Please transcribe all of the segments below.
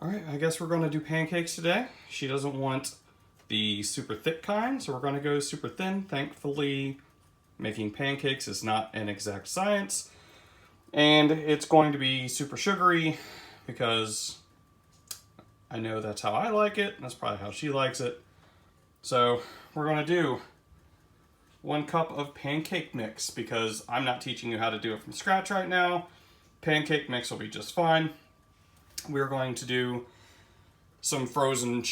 All right, I guess we're gonna do pancakes today. She doesn't want the super thick kind, so we're gonna go super thin. Thankfully, making pancakes is not an exact science. And it's going to be super sugary because I know that's how I like it. That's probably how she likes it. So we're gonna do 1 cup of pancake mix because I'm not teaching you how to do it from scratch right now. Pancake mix will be just fine. We're going to do some frozen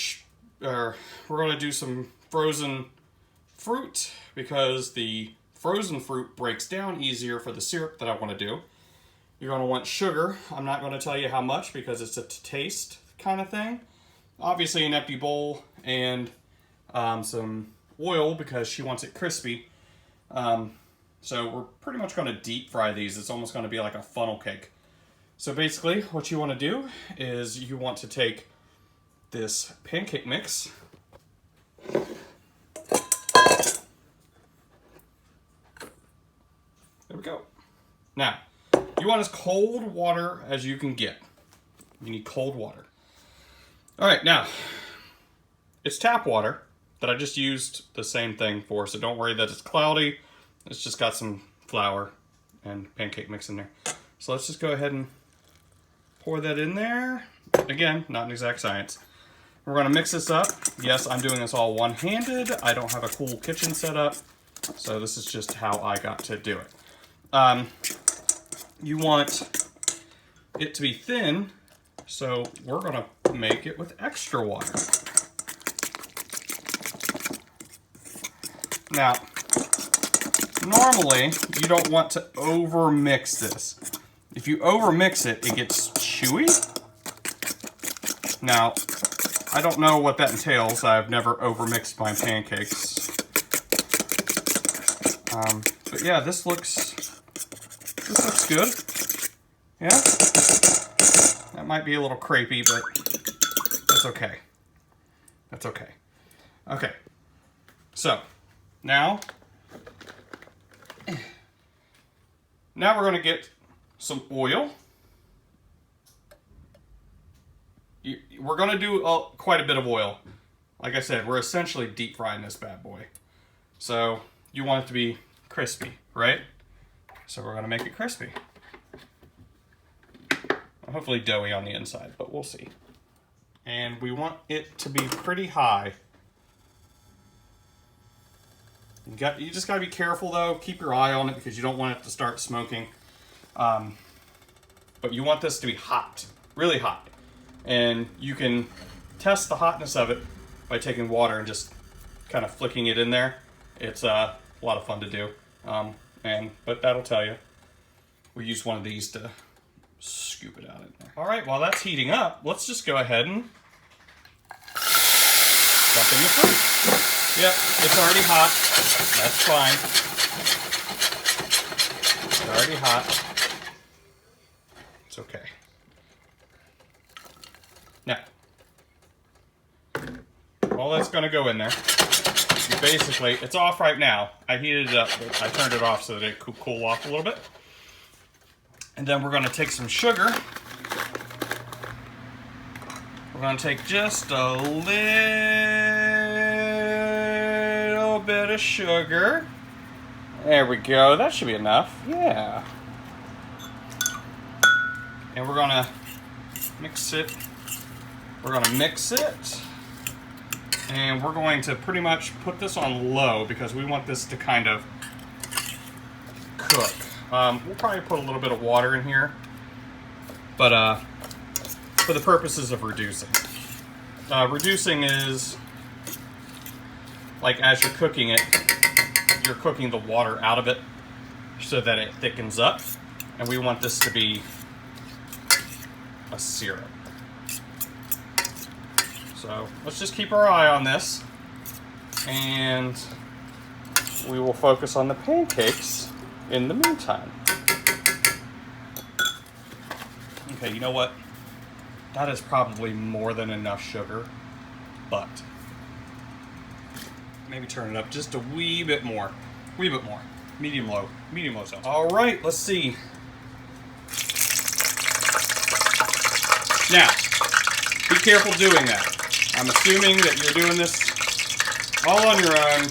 fruit because the frozen fruit breaks down easier for the syrup that I want to do. You're going to want sugar. I'm not going to tell you how much because it's a taste kind of thing. Obviously an empty bowl and some oil because she wants it crispy. So we're pretty much going to deep fry these. It's almost going to be like a funnel cake. So basically what you want to do is you want to take this pancake mix. There we go. Now, you want as cold water as you can get. You need cold water. All right, now, it's tap water that I just used the same thing for, so don't worry that it's cloudy. It's just got some flour and pancake mix in there. So let's just go ahead and pour that in there. Again, not an exact science. We're gonna mix this up. Yes, I'm doing this all one-handed. I don't have a cool kitchen setup, so this is just how I got to do it. You want it to be thin, so we're gonna make it with extra water. Now, normally you don't want to over mix this. If you over mix it, it gets chewy. Now, I don't know what that entails. I've never over mixed my pancakes. But yeah, this looks good. Yeah, that might be a little crepey, but that's okay. That's okay. Okay, so now we're going to get some oil. We're going to do quite a bit of oil. Like I said, we're essentially deep frying this bad boy. So you want it to be crispy, right? So we're going to make it crispy. Hopefully doughy on the inside, but we'll see. And we want it to be pretty high. You just got to be careful though. Keep your eye on it because you don't want it to start smoking. But you want this to be hot, really hot. And you can test the hotness of it by taking water and just kind of flicking it in there. It's a lot of fun to do. But that'll tell you. We use one of these to scoop it out in there. All right, while that's heating up, let's just go ahead and dump in the fruit. Yep, it's already hot. That's fine. It's already hot. It's okay. Now, all that's going to go in there. Basically, it's off right now. I heated it up, but I turned it off so that it could cool off a little bit. And then we're going to take some sugar. We're going to take just a little bit of sugar. There we go. That should be enough. Yeah. And we're going to mix it. We're going to mix it. And we're going to pretty much put this on low because we want this to kind of cook. We'll probably put a little bit of water in here, but for the purposes of reducing. Reducing is like as you're cooking it, you're cooking the water out of it so that it thickens up, and we want this to be a syrup. So let's just keep our eye on this, and we will focus on the pancakes in the meantime. Okay, you know what? That is probably more than enough sugar, but maybe turn it up just a wee bit more. Medium low zone. All right, let's see. Now, be careful doing that. I'm assuming that you're doing this all on your own.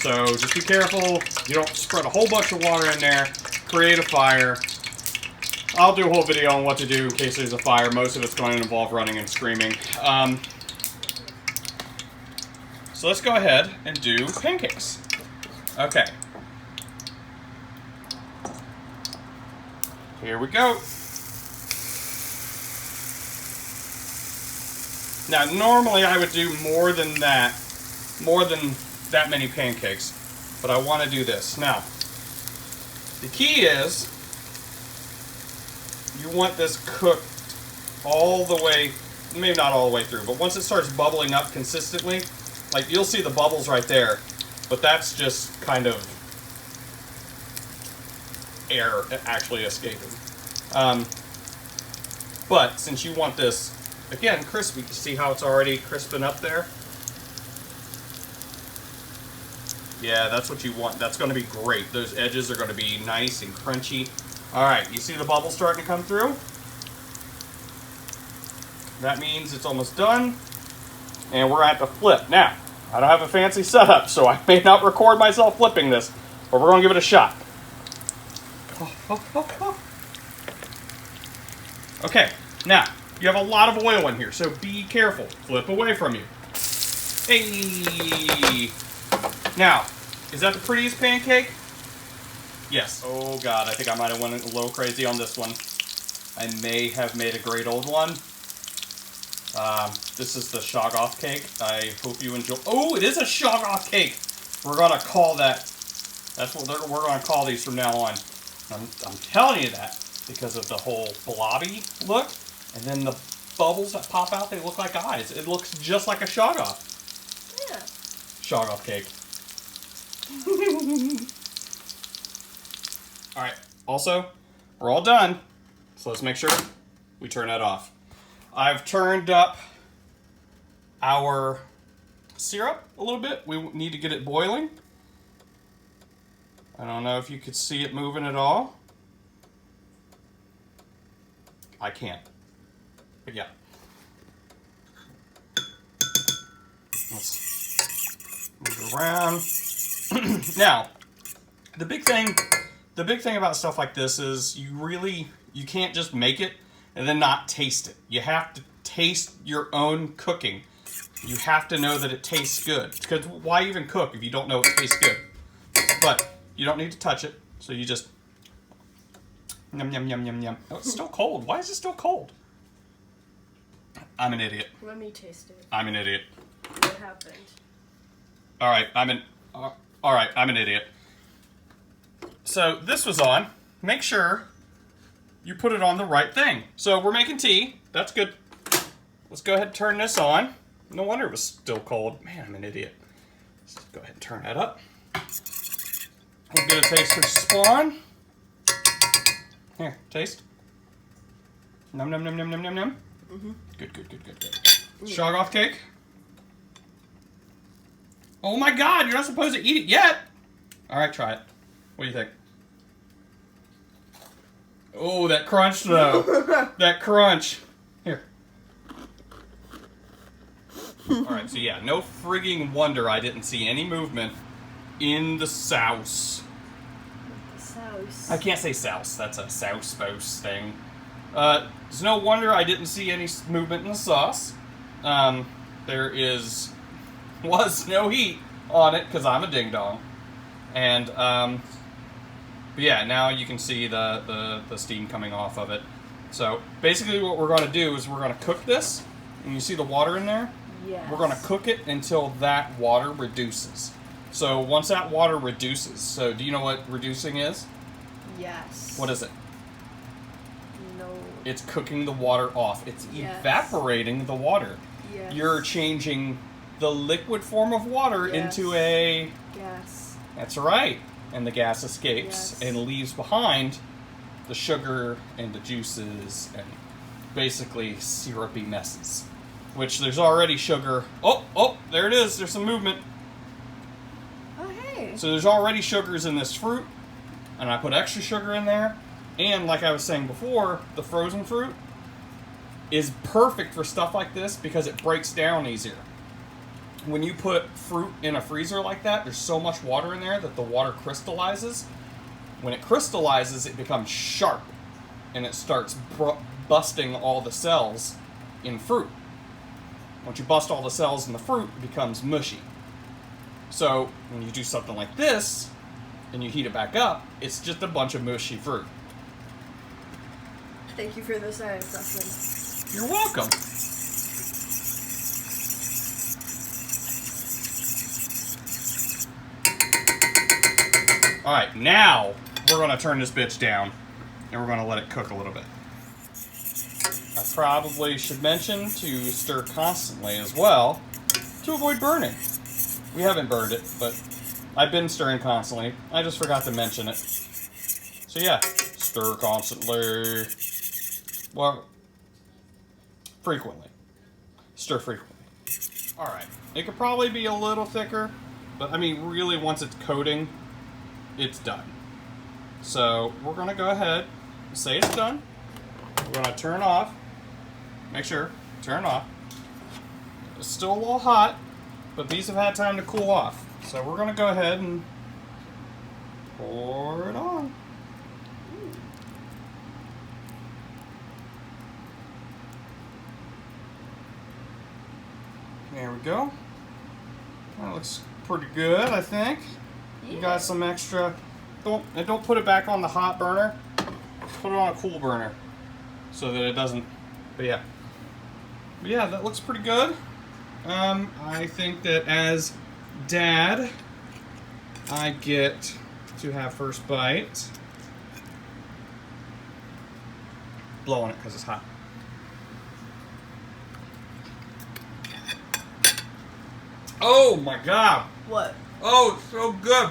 So just be careful. You don't spread a whole bunch of water in there. Create a fire. I'll do a whole video on what to do in case there's a fire. Most of it's going to involve running and screaming. So let's go ahead and do pancakes. Okay. Here we go. Now, normally I would do more than that many pancakes, but I want to do this. Now, the key is you want this cooked all the way, maybe not all the way through, but once it starts bubbling up consistently, like you'll see the bubbles right there, but that's just kind of air actually escaping. But since you want this, again, crispy, you see how it's already crisping up there? Yeah, that's what you want. That's going to be great. Those edges are going to be nice and crunchy. All right, you see the bubbles starting to come through? That means it's almost done. And we're at the flip. Now, I don't have a fancy setup, so I may not record myself flipping this, but we're going to give it a shot. Okay, now, you have a lot of oil in here, so be careful. Flip away from you. Hey! Now, is that the prettiest pancake? Yes. Oh god, I think I might have went a little crazy on this one. I may have made a great old one. This is the Shoggoth cake. I hope you enjoy. Oh, it is a Shoggoth cake! We're gonna call that. That's what we're gonna call these from now on. I'm telling you that because of the whole blobby look, and then the bubbles that pop out, they look like eyes. It looks just like a Shoggoth. Yeah. Shoggoth cake. Alright, also, we're all done, so let's make sure we turn that off. I've turned up our syrup a little bit. We need to get it boiling. I don't know if you could see it moving at all. I can't. But yeah. Let's move it around. Now, the big thing about stuff like this is you can't just make it and then not taste it. You have to taste your own cooking. You have to know that it tastes good. Because why even cook if you don't know it tastes good? But you don't need to touch it, so you just yum yum yum yum yum. Oh, it's still cold. Why is it still cold? I'm an idiot. Let me taste it. I'm an idiot. What happened? All right, I'm an idiot. So this was on. Make sure you put it on the right thing. So we're making tea. That's good. Let's go ahead and turn this on. No wonder it was still cold. Man, I'm an idiot. Let's go ahead and turn that up. We'll get a taste of spawn. Here, taste. Num num num num num num num. Mm-hmm. Good, good, good, good, good. Shoggoth cake. Oh my god, you're not supposed to eat it yet. All right, try it. What do you think? Oh, that crunch though. That crunch. Here. All right, so yeah, no frigging wonder I didn't see any movement in the sauce. The sauce. I can't say sauce. That's a sauce thing. There's no wonder I didn't see any movement in the sauce. There was no heat on it because I'm a ding dong. And but yeah, now you can see the steam coming off of it. So basically what we're going to do is we're going to cook this. And you see the water in there? Yes. We're going to cook it until that water reduces. So once that water reduces, so do you know what reducing is? Yes. What is it? No. It's cooking the water off. It's Yes. evaporating the water. Yes. You're changing the liquid form of water Yes. into a... Gas. That's right. And the gas escapes Yes. and leaves behind the sugar and the juices and basically syrupy messes. Which there's already sugar. Oh, there it is. There's some movement. Oh, hey. So there's already sugars in this fruit. And I put extra sugar in there. And like I was saying before, the frozen fruit, is perfect for stuff like this because it breaks down easier. When you put fruit in a freezer like that, there's so much water in there that the water crystallizes. When it crystallizes, it becomes sharp, and it starts busting all the cells in fruit. Once you bust all the cells in the fruit, it becomes mushy. So when you do something like this, and you heat it back up, it's just a bunch of mushy fruit. Thank you for the science lesson. You're welcome. Alright, now we're going to turn this bitch down, and we're going to let it cook a little bit. I probably should mention to stir constantly as well to avoid burning. We haven't burned it, but I've been stirring constantly. I just forgot to mention it. So yeah, stir constantly. Well, frequently. Stir frequently. Alright, it could probably be a little thicker, but I mean, really, once it's coating, it's done. So we're going to go ahead and say it's done. We're going to turn off. Make sure, turn off. It's still a little hot, but these have had time to cool off. So we're going to go ahead and pour it on. There we go. That looks pretty good, I think. You got some extra. Don't put it back on the hot burner. Put it on a cool burner so that it doesn't. But yeah, that looks pretty good. I think that as Dad, I get to have first bite. Blow on it because it's hot. Oh my God! What? Oh, it's so good.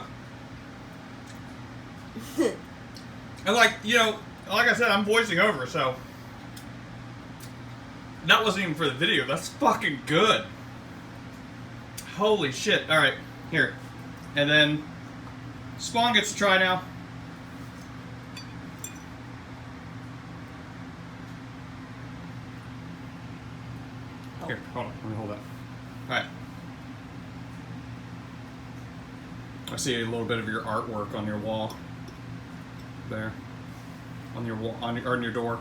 And like I said, I'm voicing over, so that wasn't even for the video. That's fucking good. Holy shit! All right, here, and then Spawn gets to try now. Here, hold on. Let me hold that. All right. I see a little bit of your artwork on your wall. There. On your wall, on your door.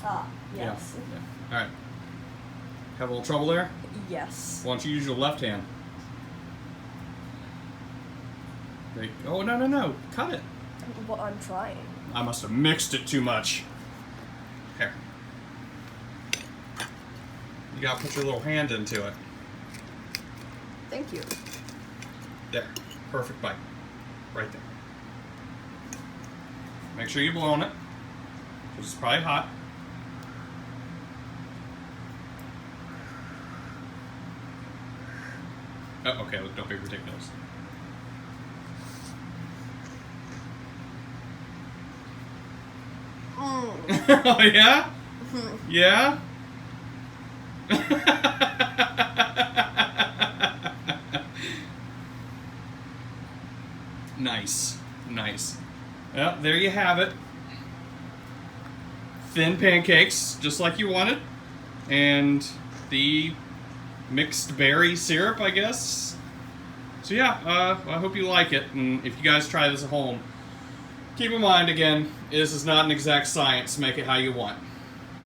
Ah, yes. Yeah. Alright. Have a little trouble there? Yes. Why don't you use your left hand? Oh, no. Cut it. Well, I'm trying. I must have mixed it too much. Here. You gotta put your little hand into it. Thank you. There. Perfect bite. Right there. Make sure you blow on it, because it's probably hot. Oh, okay, don't be ridiculous. Oh, yeah? Yeah? Nice. Well, there you have it. Thin pancakes, just like you wanted. And the mixed berry syrup, I guess. So yeah, I hope you like it. And if you guys try this at home, keep in mind, again, this is not an exact science. Make it how you want.